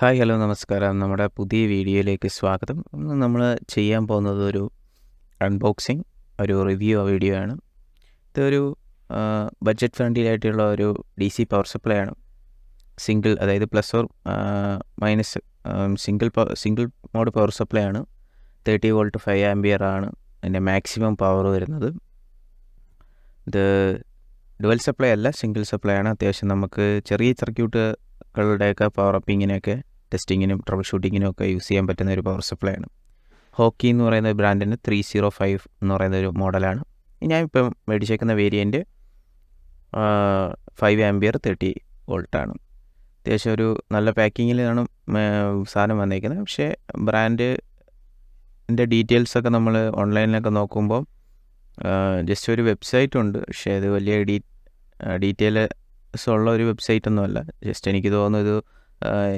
Hi hello നമസ്കാരം. നമ്മുടെ പുതിയ വീഡിയോയിലേക്ക് സ്വാഗതം. ഇന്ന് നമ്മൾ ചെയ്യാൻ പോകുന്നത് ഒരു അൺബോക്സിങ്, ഒരു റിവ്യൂ വീഡിയോ ആണ്. ഇതൊരു ബഡ്ജറ്റ് ഫ്രണ്ട്ലി ആയിട്ടുള്ള ഒരു DC പവർ സപ്ലൈ ആണ്. സിംഗിൾ, അതായത് plus or minus single mode power supply ആണ്. 30 വോൾട്ട് 5 ആംപിയർ ആണ് അതിൻ്റെ മാക്സിമം പവർ വരുന്നത്. ഇത് ഡുവൽ സപ്ലൈ അല്ല, സിംഗിൾ സപ്ലൈ ആണ്. അത്യാവശ്യം നമുക്ക് ചെറിയ സർക്യൂട്ടുകളുടെയൊക്കെ പവർ അപ്പിങ്ങിനൊക്കെ, ടെസ്റ്റിങ്ങിനും ട്രബിൾ ഷൂട്ടിങ്ങിനും ഒക്കെ യൂസ് ചെയ്യാൻ പറ്റുന്ന ഒരു പവർ സപ്ലൈ ആണ്. ഹോക്കി എന്ന് പറയുന്ന ബ്രാൻഡിന് 305 എന്ന് പറയുന്ന ഒരു മോഡലാണ്. ഞാൻ ഇപ്പം മേടിച്ചേക്കുന്ന വേരിയൻറ്റ് 5 ആംപിയർ 30 വോൾട്ടാണ്. അത്യാവശ്യം ഒരു നല്ല പാക്കിങ്ങിലാണ് സാധനം വന്നേക്കുന്നത്. പക്ഷേ ബ്രാൻഡിൻ്റെ ഡീറ്റെയിൽസൊക്കെ നമ്മൾ ഓൺലൈനിലൊക്കെ നോക്കുമ്പോൾ ജസ്റ്റ് ഒരു വെബ്സൈറ്റ് ഉണ്ട്. പക്ഷേ അത് വലിയ ഡീറ്റെയിൽസ് ഉള്ള ഒരു വെബ്സൈറ്റ് ഒന്നുമല്ല. ജസ്റ്റ് എനിക്ക് തോന്നുന്നു ഇത്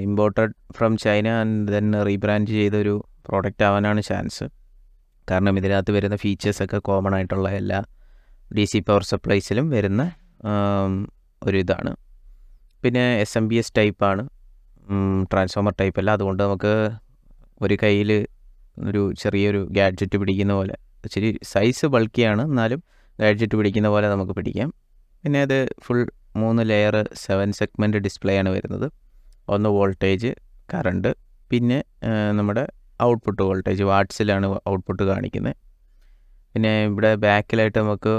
imported from China and then rebrand ചെയ്തൊരു പ്രോഡക്റ്റ് ആവാനാണ് ചാൻസ്. കാരണം ഇതിനകത്ത് വരുന്ന ഫീച്ചേഴ്സൊക്കെ കോമൺ ആയിട്ടുള്ള എല്ലാ DC പവർ സപ്ലൈസിലും വരുന്ന ഒരു ഇതാണ്. പിന്നെ SMPS ടൈപ്പാണ്, ട്രാൻസ്ഫോമർ ടൈപ്പ് അല്ല. അതുകൊണ്ട് നമുക്ക് ഒരു കയ്യിൽ ഒരു ചെറിയൊരു ഗാഡ്ജറ്റ് പിടിക്കുന്ന പോലെ, ഇച്ചിരി സൈസ് ബൾക്കിയാണ്, എന്നാലും ഗാഡ്ജറ്റ് പിടിക്കുന്ന പോലെ നമുക്ക് പിടിക്കാം. പിന്നെ അത് ഫുൾ 3 ലെയർ 7 സെഗ്മെൻറ്റ് ഡിസ്പ്ലേ ആണ് വരുന്നത്. ഒന്ന് വോൾട്ടേജ്, കറണ്ട്, പിന്നെ നമ്മുടെ ഔട്ട്പുട്ട് വോൾട്ടേജ് വാട്ട്സിലാണ് ഔട്ട്പുട്ട് കാണിക്കുന്നത്. പിന്നെ ഇവിടെ ബാക്കിലായിട്ട് നമുക്ക്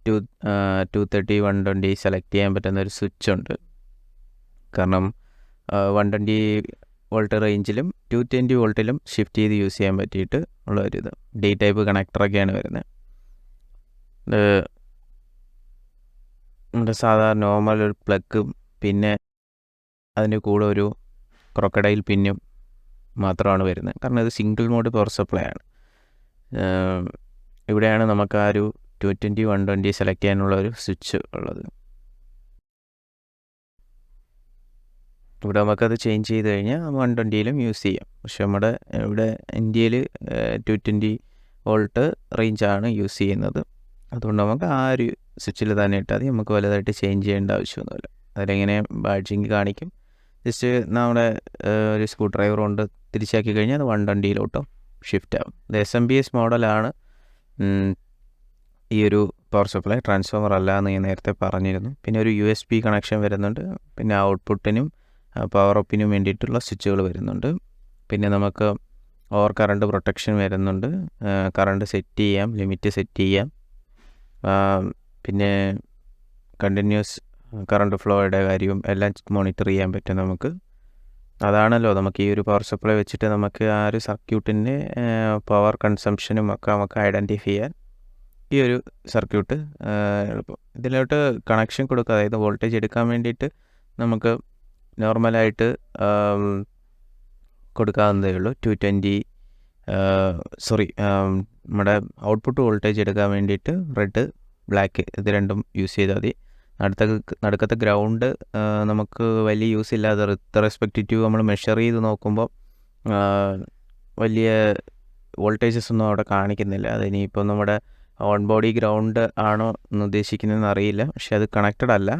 230 120 സെലക്ട് ചെയ്യാൻ പറ്റുന്ന ഒരു സ്വിച്ച് ഉണ്ട്. കാരണം 120 വോൾട്ട് റേഞ്ചിലും 220 വോൾട്ടിലും ഷിഫ്റ്റ് ചെയ്ത് യൂസ് ചെയ്യാൻ പറ്റിയിട്ട് ഉള്ള ഒരു ഇത്. ഡി ടൈപ്പ് കണക്ടറൊക്കെയാണ് വരുന്നത്. നമ്മുടെ സാധാരണ നോർമൽ ഒരു പ്ലഗും പിന്നെ അതിൻ്റെ കൂടെ ഒരു ക്രൊക്കഡൈൽ പിന്നും മാത്രമാണ് വരുന്നത്. കാരണം ഇത് സിംഗിൾ മോഡ് പവർ സപ്ലൈ ആണ്. ഇവിടെയാണ് നമുക്ക് ആ ഒരു 220 120 സെലക്ട് ചെയ്യാനുള്ള ഒരു സ്വിച്ച് ഉള്ളത്. ഇവിടെ നമുക്കത് ചേഞ്ച് ചെയ്ത് കഴിഞ്ഞാൽ 120യിലും യൂസ് ചെയ്യാം. പക്ഷെ നമ്മുടെ ഇവിടെ ഇന്ത്യയിൽ 220 വോൾട്ട് റേഞ്ചാണ് യൂസ് ചെയ്യുന്നത്. അതുകൊണ്ട് നമുക്ക് ആ ഒരു സ്വിച്ചിൽ തന്നെ ഇട്ടാൽ മതി. നമുക്ക് വലുതായിട്ട് ചേഞ്ച് ചെയ്യേണ്ട ആവശ്യമൊന്നുമില്ല. അതിലെങ്ങനെ ബാഡ്ജിങ് കാണിക്കും. ജസ്റ്റ് നമ്മുടെ ഒരു സ്ക്രൂ ഡ്രൈവർ കൊണ്ട് തിരിച്ചാക്കി കഴിഞ്ഞാൽ അത് 120യിലോട്ടും ഷിഫ്റ്റ് ആവും. ഇത് SMPS മോഡലാണ്. ഈ ഒരു പവർ സപ്ലൈ ട്രാൻസ്ഫോമർ അല്ല എന്ന് ഞാൻ നേരത്തെ പറഞ്ഞിരുന്നു. പിന്നെ ഒരു USB കണക്ഷൻ വരുന്നുണ്ട്. പിന്നെ ഔട്ട്പുട്ടിനും പവർ അപ്പിനും വേണ്ടിയിട്ടുള്ള സ്വിച്ചുകൾ വരുന്നുണ്ട്. പിന്നെ നമുക്ക് ഓവർ കറണ്ട് പ്രൊട്ടക്ഷൻ വരുന്നുണ്ട്. കറണ്ട് സെറ്റ് ചെയ്യാം, ലിമിറ്റ് സെറ്റ് ചെയ്യാം. പിന്നെ കണ്ടിന്യൂസ് കറണ്ട് ഫ്ലോയുടെ കാര്യവും എല്ലാം മോണിറ്റർ ചെയ്യാൻ പറ്റും നമുക്ക്. അതാണല്ലോ നമുക്ക് ഈ ഒരു പവർ സപ്ലൈ വെച്ചിട്ട് നമുക്ക് ആ ഒരു സർക്യൂട്ടിൻ്റെ പവർ കൺസംഷനും ഒക്കെ നമുക്ക് ഐഡൻറ്റിഫൈ ചെയ്യാൻ ഈ ഒരു സർക്യൂട്ട് എളുപ്പം. ഇതിലോട്ട് കണക്ഷൻ കൊടുക്കുക, അതായത് വോൾട്ടേജ് എടുക്കാൻ വേണ്ടിയിട്ട് നമുക്ക് നോർമലായിട്ട് കൊടുക്കാവുന്നതേ ഉള്ളൂ. 220 നമ്മുടെ ഔട്ട്പുട്ട് വോൾട്ടേജ് എടുക്കാൻ വേണ്ടിയിട്ട് റെഡ്, ബ്ലാക്ക് ഇത് രണ്ടും യൂസ് ചെയ്താൽ മതി. നടുക്കത്തെ ഗ്രൗണ്ട് നമുക്ക് വലിയ യൂസ് ഇല്ലാതെ റെസ്പെക്റ്റീവ് നമ്മൾ മെഷർ ചെയ്ത് നോക്കുമ്പോൾ വലിയ വോൾട്ടേജസ് ഒന്നും അവിടെ കാണിക്കുന്നില്ല. അതിനിപ്പോൾ നമ്മുടെ ഓൺ ബോഡി ഗ്രൗണ്ട് ആണോ എന്ന് ഉദ്ദേശിക്കുന്നതെന്ന് അറിയില്ല. പക്ഷെ അത് കണക്റ്റഡ് അല്ല,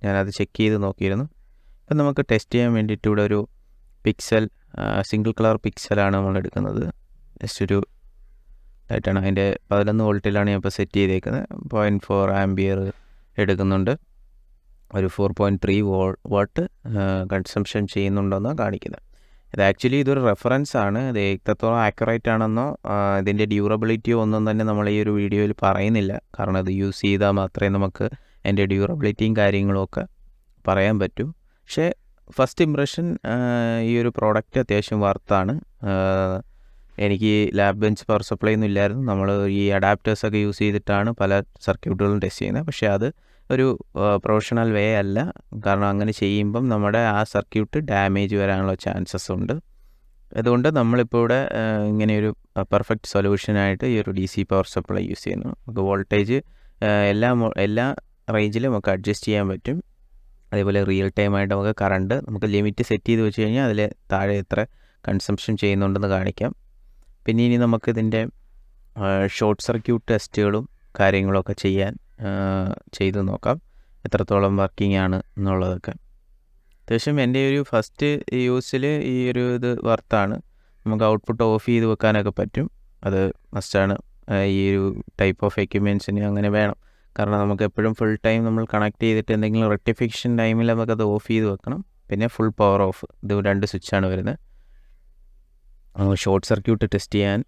ഞാനത് ചെക്ക് ചെയ്ത് നോക്കിയിരുന്നു. അപ്പം നമുക്ക് ടെസ്റ്റ് ചെയ്യാൻ വേണ്ടിയിട്ട് ഇവിടെ ഒരു പിക്സൽ, സിംഗിൾ കളർ പിക്സലാണ് നമ്മൾ എടുക്കുന്നത്. ജസ്റ്റ് ഒരു ലൈറ്റാണ്. അതിൻ്റെ 11 വോൾട്ടിലാണ് ഞാൻ ഇപ്പോൾ സെറ്റ് ചെയ്തേക്കുന്നത്. 0.4 ആംപിയർ എടുക്കുന്നുണ്ട്. ഒരു 4.3 വാട്ട് കൺസംഷൻ ചെയ്യുന്നുണ്ടെന്നാണ് കാണിക്കുന്നത്. ഇത് ആക്ച്വലി ഇതൊരു റെഫറൻസ് ആണ്. ഇത് എത്രത്തോളം ആക്യുറേറ്റ് ആണെന്നോ ഇതിൻ്റെ ഡ്യൂറബിലിറ്റിയോ ഒന്നും തന്നെ നമ്മൾ ഈ ഒരു വീഡിയോയിൽ പറയുന്നില്ല. കാരണം ഇത് യൂസ് ചെയ്താൽ മാത്രമേ നമുക്ക് അതിൻ്റെ ഡ്യൂറബിലിറ്റിയും കാര്യങ്ങളും ഒക്കെ പറയാൻ പറ്റൂ. പക്ഷേ ഫസ്റ്റ് ഇംപ്രഷൻ ഈ ഒരു പ്രോഡക്റ്റ് അത്യാവശ്യം വർത്താണ്. എനിക്ക് ലാബ് ബെഞ്ച് പവർ സപ്ലൈ ഒന്നും ഇല്ലായിരുന്നു. നമ്മൾ ഈ അഡാപ്റ്റേഴ്സൊക്കെ യൂസ് ചെയ്തിട്ടാണ് പല സർക്യൂട്ടുകളും ടെസ്റ്റ് ചെയ്യുന്നത്. പക്ഷേ അത് ഒരു പ്രൊഫഷണൽ വേ അല്ല. കാരണം അങ്ങനെ ചെയ്യുമ്പം നമ്മുടെ ആ സർക്യൂട്ട് ഡാമേജ് വരാനുള്ള ചാൻസസ് ഉണ്ട്. അതുകൊണ്ട് നമ്മളിപ്പോൾ ഇവിടെ ഇങ്ങനെയൊരു പെർഫെക്റ്റ് സൊല്യൂഷനായിട്ട് ഈ ഒരു DC പവർ സപ്ലൈ യൂസ് ചെയ്യുന്നു. നമുക്ക് വോൾട്ടേജ് എല്ലാ റേഞ്ചിലും നമുക്ക് അഡ്ജസ്റ്റ് ചെയ്യാൻ പറ്റും. അതേപോലെ റിയൽ ടൈമായിട്ട് നമുക്ക് കറണ്ട് നമുക്ക് ലിമിറ്റ് സെറ്റ് ചെയ്ത് വെച്ച് കഴിഞ്ഞാൽ അതിൽ താഴെ എത്ര കൺസംഷൻ ചെയ്യുന്നുണ്ടെന്ന് കാണിക്കാം. പിന്നെ ഇനി നമുക്കിതിൻ്റെ ഷോർട്ട് സർക്യൂട്ട് ടെസ്റ്റുകളും കാര്യങ്ങളൊക്കെ ചെയ്ത് നോക്കാം, എത്രത്തോളം വർക്കിംഗ് ആണ് എന്നുള്ളതൊക്കെ. അത്യാവശ്യം എൻ്റെ ഒരു ഫസ്റ്റ് യൂസിൽ ഈ ഒരു ഇത് വർത്താണ്. നമുക്ക് ഔട്ട്പുട്ട് ഓഫ് ചെയ്ത് വെക്കാനൊക്കെ പറ്റും. അത് മസ്റ്റാണ്. ഈ ഒരു ടൈപ്പ് ഓഫ് എക്യുപ്മെൻറ്റ്സിന് അങ്ങനെ വേണം. കാരണം നമുക്ക് എപ്പോഴും ഫുൾ ടൈം നമ്മൾ കണക്ട് ചെയ്തിട്ട് എന്തെങ്കിലും റെക്ടിഫിക്കേഷൻ ടൈമിൽ നമുക്കത് ഓഫ് ചെയ്ത് വെക്കണം. പിന്നെ ഫുൾ പവർ ഓഫ്, ഇത് 2 സ്വിച്ചാണ് വരുന്നത്. ഷോർട്ട് സർക്യൂട്ട് ടെസ്റ്റ് ചെയ്യാൻ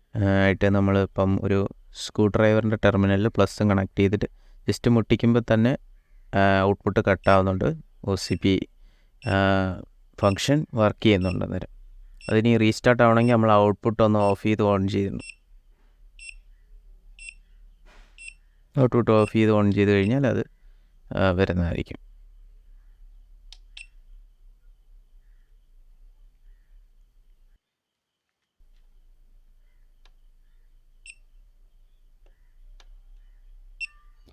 ആയിട്ട് നമ്മൾ ഇപ്പം ഒരു സ്ക്രൂ ഡ്രൈവറിൻ്റെ ടെർമിനലിൽ പ്ലസ് കണക്ട് ചെയ്തിട്ട് ജസ്റ്റ് മുട്ടിക്കുമ്പോൾ തന്നെ ഔട്ട്പുട്ട് കട്ടാവുന്നുണ്ട്. OCP ഫങ്ഷൻ വർക്ക് ചെയ്യുന്നുണ്ട്. അന്നേരം അതിന് റീസ്റ്റാർട്ട് ആവണമെങ്കിൽ നമ്മൾ ഔട്ട്പുട്ട് ഒന്ന് ഓഫ് ചെയ്ത് ഓൺ ചെയ്തിരുന്നു. ഔട്ട്പുട്ട് ഓഫ് ചെയ്ത് ഓൺ ചെയ്ത് കഴിഞ്ഞാൽ അത് വരുന്നതായിരിക്കും.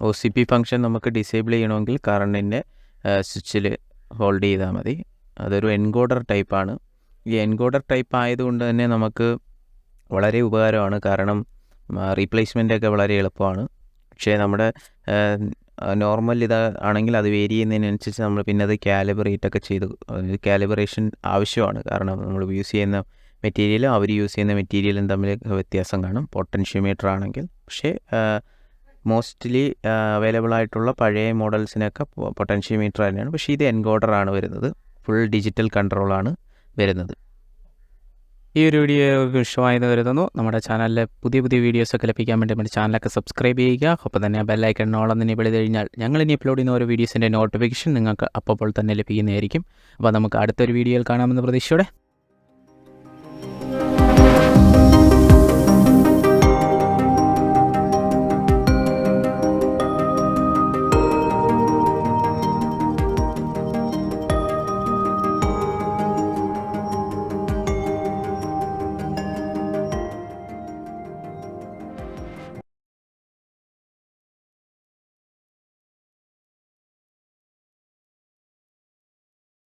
OCP ഫങ്ഷൻ നമുക്ക് ഡിസേബിൾ ചെയ്യണമെങ്കിൽ കറണ്ടിൻ്റെ സ്വിച്ചിൽ ഹോൾഡ് ചെയ്താൽ മതി. അതൊരു എൻകോഡർ ടൈപ്പാണ്. ഈ എൻകോഡർ ടൈപ്പ് ആയതുകൊണ്ട് തന്നെ നമുക്ക് വളരെ ഉപകാരമാണ്. കാരണം റീപ്ലേസ്മെൻ്റൊക്കെ വളരെ എളുപ്പമാണ്. പക്ഷേ നമ്മുടെ നോർമൽ ആണെങ്കിൽ അത് വേരി ചെയ്യുന്നതിനനുസരിച്ച് നമ്മൾ പിന്നെ അത് കാലിബ്രേറ്റൊക്കെ ചെയ്ത്, കാലിബ്രേഷൻ ആവശ്യമാണ്. കാരണം നമ്മൾ യൂസ് ചെയ്യുന്ന മെറ്റീരിയലും അവർ യൂസ് ചെയ്യുന്ന മെറ്റീരിയലും തമ്മിൽ വ്യത്യാസം കാണും. പൊട്ടൻഷ്യോമീറ്റർ ആണെങ്കിൽ. പക്ഷേ മോസ്റ്റ്ലി അവൈലബിൾ ആയിട്ടുള്ള പഴയ മോഡൽസിനൊക്കെ പൊട്ടൻഷ്യോമീറ്റർ തന്നെയാണ്. പക്ഷേ ഇത് എൻകോഡറാണ് വരുന്നത്. ഫുൾ ഡിജിറ്റൽ കൺട്രോളാണ് വരുന്നത്. ഈ ഒരു വീഡിയോ ഇഷ്ടമായെന്ന് കരുതുന്നു. നമ്മുടെ ചാനലിലെ പുതിയ വീഡിയോസൊക്കെ ലഭിക്കാൻ വേണ്ടി നമ്മുടെ ചാനലൊക്കെ സബ്സ്ക്രൈബ് ചെയ്യുക. ഒപ്പം തന്നെ ബെല്ലൈക്കൺ ഓൾ എന്ന് വിളി കഴിഞ്ഞാൽ ഞങ്ങൾ ഇനി അപ്ലോഡ് ചെയ്യുന്ന ഓരോ വീഡിയോസിൻ്റെ നോട്ടിഫിക്കേഷൻ നിങ്ങൾക്ക് അപ്പോൾ തന്നെ ലഭിക്കുന്നതായിരിക്കും. അപ്പോൾ നമുക്ക് അടുത്തൊരു വീഡിയോയിൽ കാണാമെന്ന പ്രതീക്ഷയോടെ